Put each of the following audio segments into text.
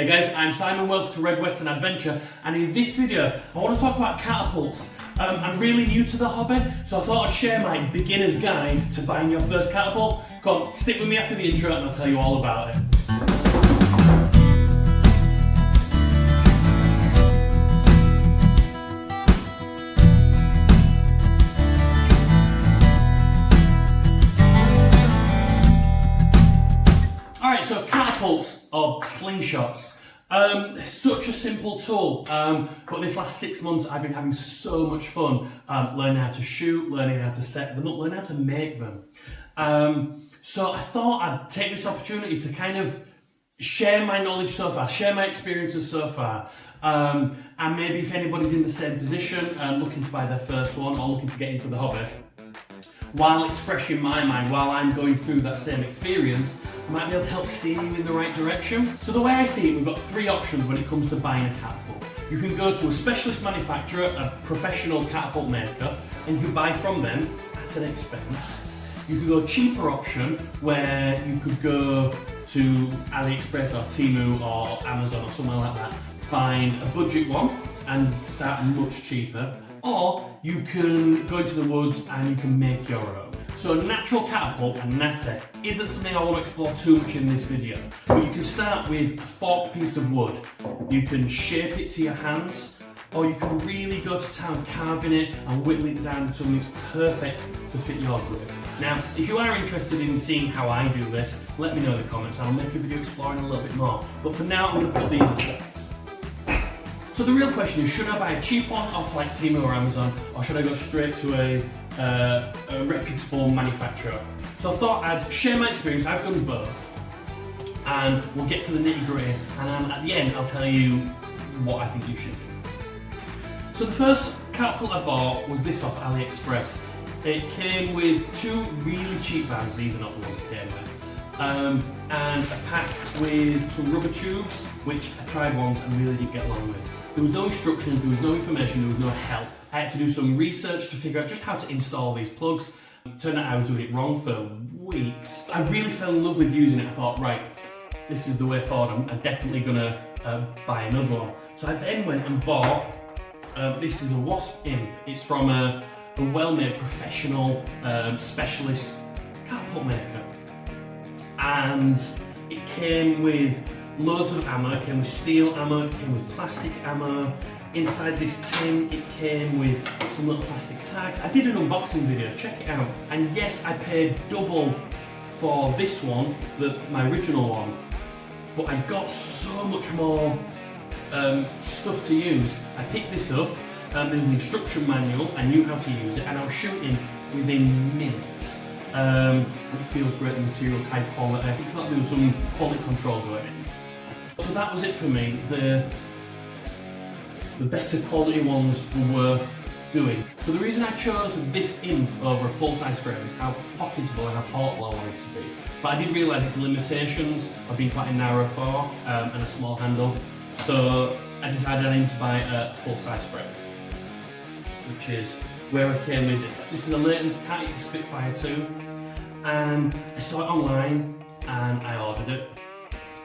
Hey guys, I'm Simon, welcome to Red Western Adventure, and in this video I want to talk about catapults. I'm really new to the hobby, so I thought I'd share my beginner's guide to buying your first catapult. Come on, stick with me after the intro and I'll tell you all about it. Alright, so catapults or slingshots. They're such a simple tool, but this last 6 months I've been having so much fun learning how to shoot, learning how to set them up, learning how to make them. So I thought I'd take this opportunity to kind of share my knowledge so far, share my experiences so far, and maybe if anybody's in the same position, looking to buy their first one or looking to get into the hobby, while it's fresh in my mind, while I'm going through that same experience, I might be able to help steer you in the right direction. So the way I see it, we've got 3 options when it comes to buying a catapult. You can go to a specialist manufacturer, a professional catapult maker, and you can buy from them at an expense. You could go cheaper option, where you could go to AliExpress or Temu or Amazon or somewhere like that, find a budget one and start much cheaper. Or you can go into the woods and you can make your own. So a natural catapult, a natte, isn't something I want to explore too much in this video. But you can start with a forked piece of wood. You can shape it to your hands, or you can really go to town carving it and whittling it down until it's perfect to fit your grip. Now, if you are interested in seeing how I do this, let me know in the comments and I'll make a video exploring a little bit more. But for now, I'm going to put these aside. So the real question is, should I buy a cheap one off like Temu or Amazon, or should I go straight to a reputable manufacturer? So I thought I'd share my experience. I've done both, and we'll get to the nitty gritty, and at the end I'll tell you what I think you should do. So the first catapult I bought was this off AliExpress. It came with 2 really cheap bags. These are not the ones it came with. And a pack with some rubber tubes, which I tried once and really didn't get along with. There was no instructions, there was no information, there was no help. I had to do some research to figure out just how to install these plugs. Turned out I was doing it wrong for weeks. I really fell in love with using it. I thought, right, this is the way forward. I'm definitely gonna buy another one. So I then went and bought, this is a Wasp Imp. It's from a well-made professional specialist catapult maker. And it came with loads of ammo. It came with steel ammo, it came with plastic ammo. Inside this tin it came with some little plastic tags. I did an unboxing video, check it out. And yes, I paid double for this one than my original one, but I got so much more stuff to use. I picked this up, there's an instruction manual, I knew how to use it, and I was shooting within minutes. It feels great, the material's high quality. I felt like there was some quality control going in. So that was it for me. The better quality ones were worth doing. So the reason I chose this Imp over a full-size frame is how pocketable and how portable I wanted it to be. But I did realise its limitations of being quite a narrow fork and a small handle. So I decided I needed to buy a full-size frame, which is where I came with this. This is a Leighton's cat, it's the Spitfire 2. And I saw it online and I ordered it.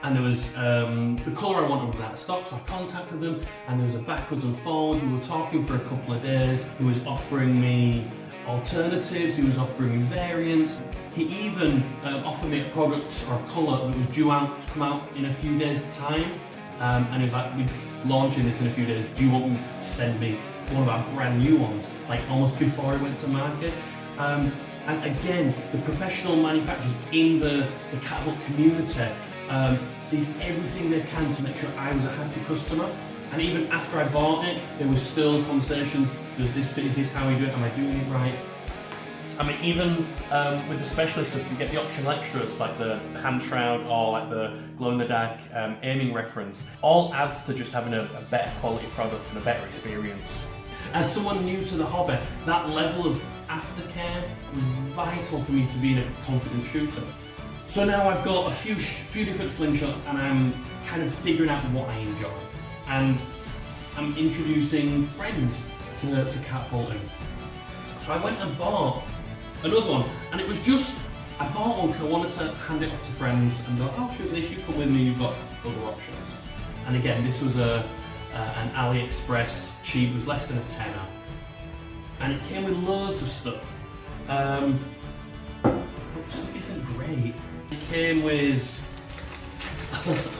And there was, the colour I wanted was out of stock, so I contacted them, and there was a backwards and forwards. We were talking for a couple of days. He was offering me alternatives, he was offering me variants. He even offered me a product or a colour that was due out to come out in a few days' time. And he was like, we're launching this in a few days, do you want me to send me one of our brand new ones, like almost before it went to market? And again, the professional manufacturers in the catapult community did everything they can to make sure I was a happy customer. And even after I bought it, there was still conversations, does this fit, is this how we do it, am I doing it right? I mean, even with the specialists, if you get the optional extras like the hand shroud or like the glow-in-the-dark aiming reference, all adds to just having a better quality product and a better experience. As someone new to the hobby, that level of aftercare was vital for me to be a confident shooter. So now I've got a few different slingshots and I'm kind of figuring out what I enjoy. And I'm introducing friends to catapulting. So I went and bought another one, and it was just, I bought one because I wanted to hand it off to friends and go, oh shoot this, you come with me, you've got other options. And again, this was an AliExpress cheap, it was less than a tenner. And it came with loads of stuff. But the stuff isn't great. It came with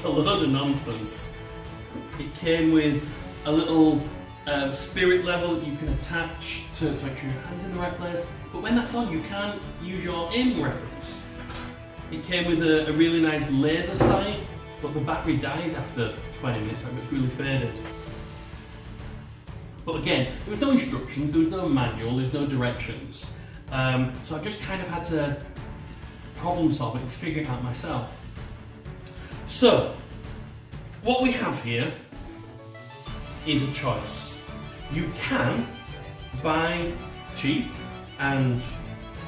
a load of nonsense. It came with a little spirit level that you can attach to make sure your hand's in the right place. But when that's on, you can't use your aiming reference. It came with a really nice laser sight, but the battery dies after 20 minutes, so it's really faded. But again, there was no instructions, there was no manual, there's no directions. So I just kind of had to problem solve it and figure it out myself. So, what we have here is a choice. You can buy cheap, and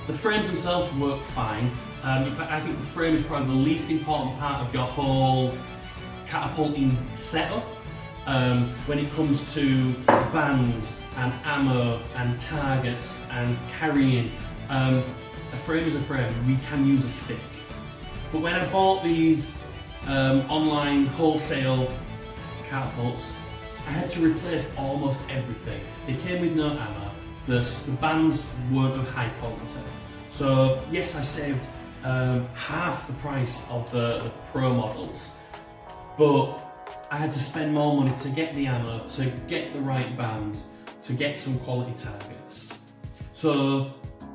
the frames themselves work fine. In fact, I think the frame is probably the least important part of your whole catapulting setup. When it comes to bands and ammo and targets and carrying, a frame is a frame. We can use a stick. But when I bought these online wholesale catapults, I had to replace almost everything. They came with no ammo. The bands weren't of high quality. So yes, I saved half the price of the Pro models, but I had to spend more money to get the ammo, to get the right bands, to get some quality targets. So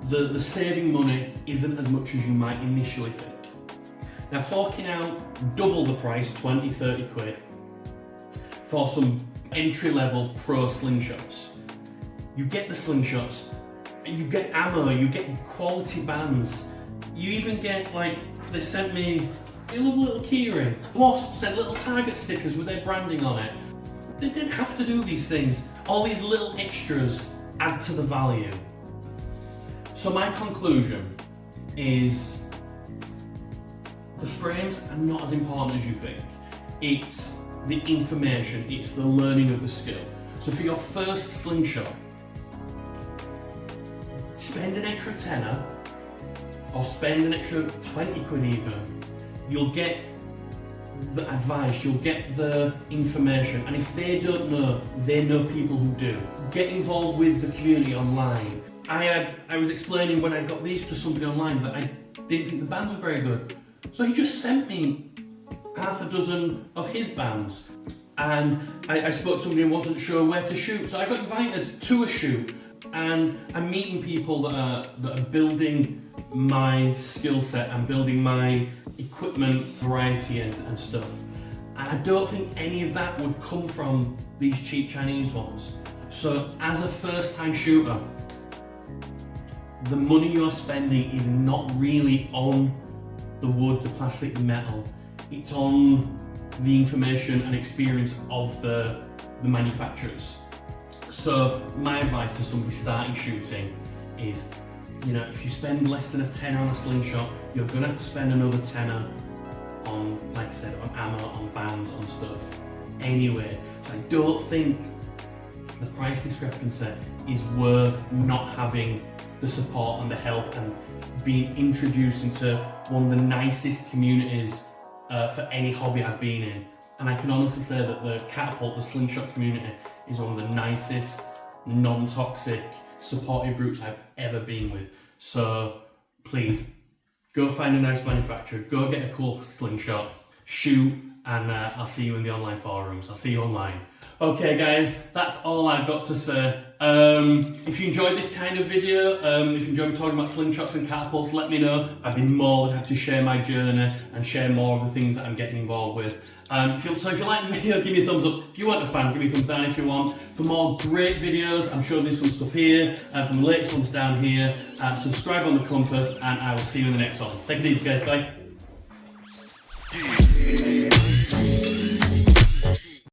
the saving money isn't as much as you might initially think. Now, forking out double the price, 20, 30 quid, for some entry-level pro slingshots. You get the slingshots, you get ammo, you get quality bands, you even get, like, they sent me a little keyring. Wasp sent little target stickers with their branding on it. They didn't have to do these things. All these little extras add to the value. So my conclusion is the frames are not as important as you think. It's the information, it's the learning of the skill. So for your first slingshot, spend an extra tenner or spend an extra 20 quid even. You'll get the advice, you'll get the information, and if they don't know, they know people who do. Get involved with the community online. I was explaining when I got these to somebody online that I didn't think the bands were very good. So he just sent me half a dozen of his bands, and I spoke to somebody who wasn't sure where to shoot, so I got invited to a shoot, and I'm meeting people that are building my skill set and building my equipment variety and stuff. And I don't think any of that would come from these cheap Chinese ones. So as a first time shooter, the money you're spending is not really on the wood, the plastic, the metal. It's on the information and experience of the manufacturers. So my advice to somebody starting shooting is, you know, if you spend less than a tenner on a slingshot, you're gonna have to spend another tenner on, like I said, on ammo, on bands, on stuff anyway. So I don't think the price discrepancy is worth not having the support and the help and being introduced into one of the nicest communities for any hobby I've been in. And I can honestly say that the catapult, the slingshot community, is one of the nicest, non-toxic, supportive groups I've ever been with. So please, go find a nice manufacturer, go get a cool slingshot, shoot, and I'll see you in the online forums. I'll see you online. Okay guys, that's all I've got to say. If you enjoyed this kind of video, if you enjoyed me talking about slingshots and catapults, let me know. I'd be more than happy to share my journey and share more of the things that I'm getting involved with. If you like the video, give me a thumbs up. If you weren't a fan, give me a thumbs down if you want. For more great videos, I'm sure there's some stuff here, from the latest ones down here. Subscribe on the compass, and I will see you in the next one. Take it easy guys, bye.